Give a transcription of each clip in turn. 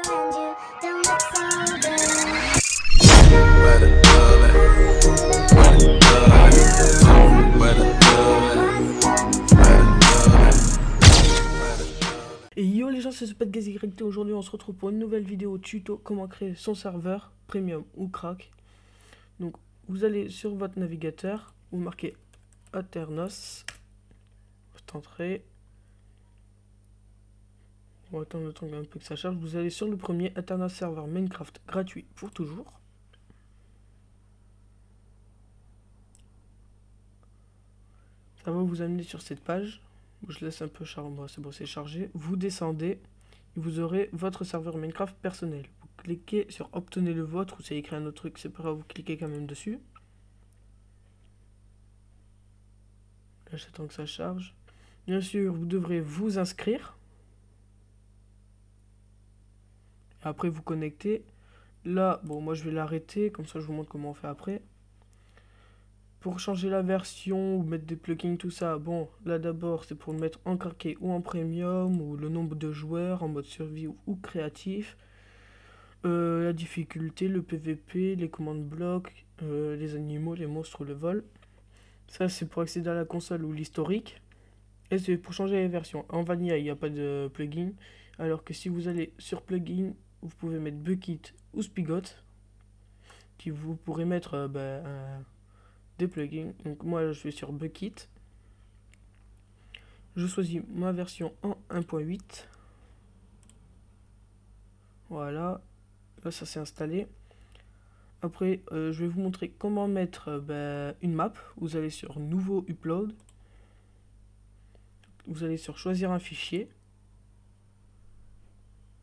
Et yo les gens, c'est SpotGazYT. Aujourd'hui on se retrouve pour une nouvelle vidéo tuto comment créer son serveur premium ou crack. Donc vous allez sur votre navigateur, vous marquez Aternos, vous tenterez. On va attendre le temps un peu que ça charge. Vous allez sur le premier, Aternos serveur Minecraft gratuit pour toujours. Ça va vous amener sur cette page. Je laisse un peu charger. Bon, c'est bon, c'est chargé. Vous descendez et vous aurez votre serveur Minecraft personnel. Vous cliquez sur obtenez le vôtre ou c'est écrit un autre truc, c'est pas grave, vous cliquez quand même dessus. Là, j'attends que ça charge. Bien sûr, vous devrez vous inscrire. Après, vous connecter. Là, bon, moi je vais l'arrêter, comme ça je vous montre comment on fait après. Pour changer la version ou mettre des plugins, tout ça, bon, là d'abord c'est pour le mettre en craqué ou en premium, ou le nombre de joueurs en mode survie ou créatif. La difficulté, le PVP, les commandes blocs, les animaux, les monstres, le vol. Ça c'est pour accéder à la console ou l'historique. Et c'est pour changer les versions. En vanilla il n'y a pas de plugin, alors que si vous allez sur plugin, vous pouvez mettre Bukkit ou Spigot, qui vous pourrez mettre des plugins. Donc moi je vais sur Bukkit. Je choisis ma version en 1.8. Voilà. Là ça s'est installé. Après je vais vous montrer comment mettre une map. Vous allez sur nouveau upload. Vous allez sur choisir un fichier.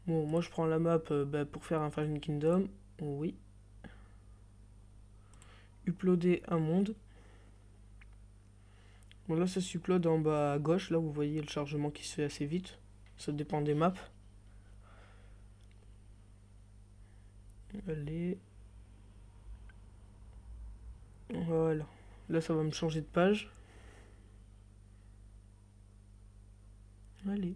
Bon, moi je prends la map pour faire un Fallen Kingdom. Oui. Uploader un monde. Bon là ça s'upload en bas à gauche. Là vous voyez le chargement qui se fait assez vite. Ça dépend des maps. Allez. Voilà. Là ça va me changer de page. Allez.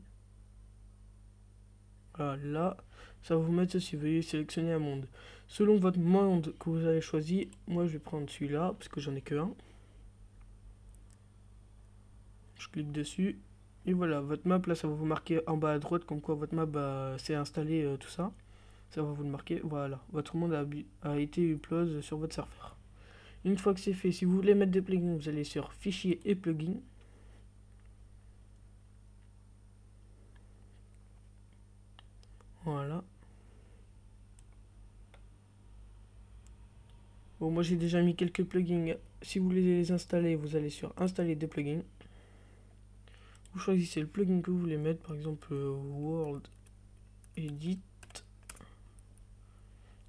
Voilà. Ça va vous mettre ceci. Veuillez sélectionner un monde. Selon votre monde que vous avez choisi, moi je vais prendre celui-là parce que j'en ai que un. Je clique dessus. Et voilà, votre map là ça va vous marquer en bas à droite comme quoi votre map s'est installé, tout ça. Ça va vous le marquer. Voilà, votre monde a été upload sur votre serveur. Une fois que c'est fait, si vous voulez mettre des plugins, vous allez sur fichier et plugins. Voilà. Bon, moi j'ai déjà mis quelques plugins. Si vous voulez les installer, vous allez sur installer des plugins. Vous choisissez le plugin que vous voulez mettre, par exemple World Edit.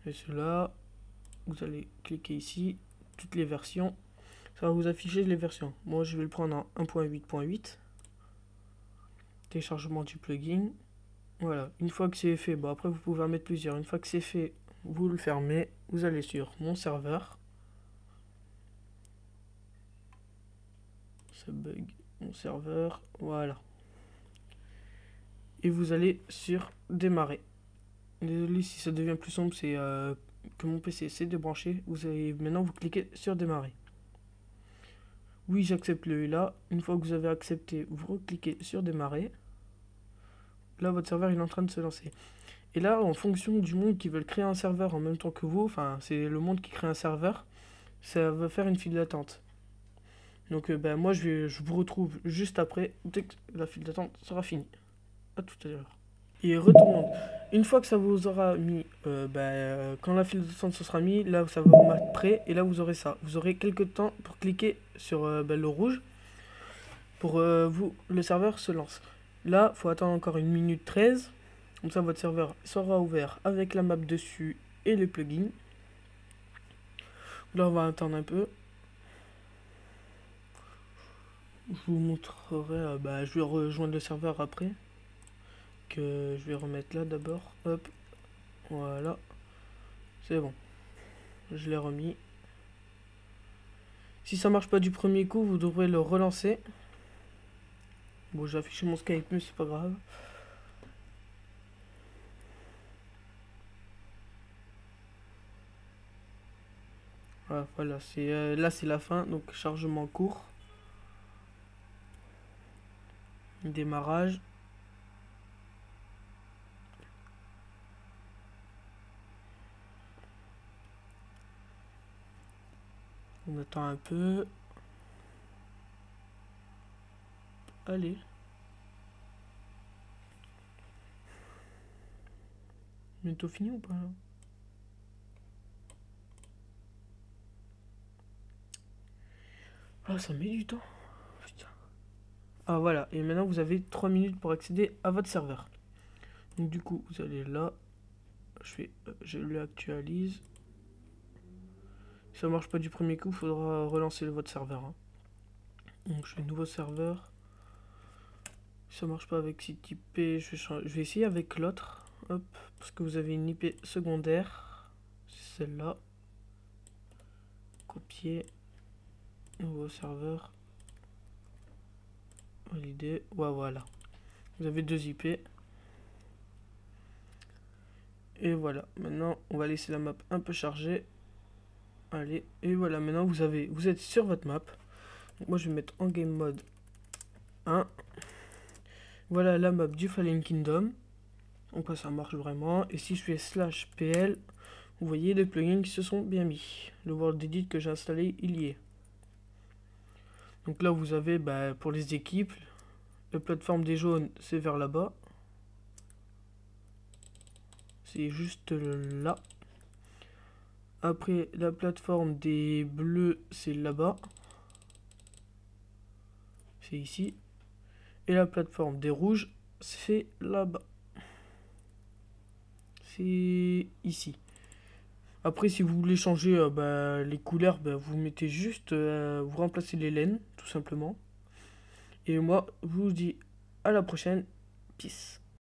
Et cela, vous allez cliquer ici, toutes les versions. Ça va vous afficher les versions. Moi je vais le prendre en 1.8.8. Téléchargement du plugin. Voilà, une fois que c'est fait, bon après vous pouvez en mettre plusieurs. Une fois que c'est fait, vous le fermez. Vous allez sur mon serveur. Ça bug. Mon serveur, voilà. Et vous allez sur démarrer. Désolé si ça devient plus sombre, c'est que mon PC s'est débranché. Maintenant vous cliquez sur démarrer. Oui, j'accepte le là. Une fois que vous avez accepté, vous recliquez sur démarrer. Là votre serveur il est en train de se lancer. Et là en fonction du monde qui veulent créer un serveur en même temps que vous, enfin c'est le monde qui crée un serveur, ça va faire une file d'attente. Donc moi je vous retrouve juste après, dès que la file d'attente sera finie. A tout à l'heure. Et retournons. Une fois que ça vous aura mis, quand la file d'attente se sera mis, là ça va vous mettre prêt et là vous aurez ça. Vous aurez quelques temps pour cliquer sur le rouge pour le serveur se lance. Là, faut attendre encore 1 minute 13. Comme ça votre serveur sera ouvert avec la map dessus et les plugins. Là on va attendre un peu. Je vous montrerai, je vais rejoindre le serveur après. Que je vais remettre là d'abord. Hop. Voilà. C'est bon. Je l'ai remis. Si ça marche pas du premier coup, vous devrez le relancer. Bon, j'ai affiché mon Skype, mais c'est pas grave. Voilà, c'est là c'est la fin, donc chargement court. Démarrage. On attend un peu. Allez. Bientôt fini ou pas là? Ah, ça met du temps. Putain. Ah voilà, et maintenant vous avez 3 minutes pour accéder à votre serveur. Donc du coup, vous allez là. Je l'actualise. Si ça marche pas du premier coup, il faudra relancer votre serveur. Hein. Donc je fais nouveau serveur. Si ça marche pas avec cette IP, je vais essayer avec l'autre. Hop, parce que vous avez une IP secondaire. C'est celle-là. Copier. Nouveau serveur. Valider. Ouais, voilà. Vous avez 2 IP. Et voilà. Maintenant, on va laisser la map un peu chargée. Allez. Et voilà. Maintenant, vous êtes sur votre map. Donc, moi, je vais mettre en game mode 1. Voilà la map du Fallen Kingdom. Donc là, ça marche vraiment. Et si je fais /pl, vous voyez les plugins qui se sont bien mis. Le World Edit que j'ai installé, il y est. Donc là, vous avez pour les équipes, la plateforme des jaunes, c'est vers là-bas. C'est juste là. Après, la plateforme des bleus, c'est là-bas. C'est ici. Et la plateforme des rouges, c'est là-bas. C'est ici. Après, si vous voulez changer les couleurs, vous mettez juste, vous remplacez les laines, tout simplement. Et moi, je vous dis à la prochaine. Peace.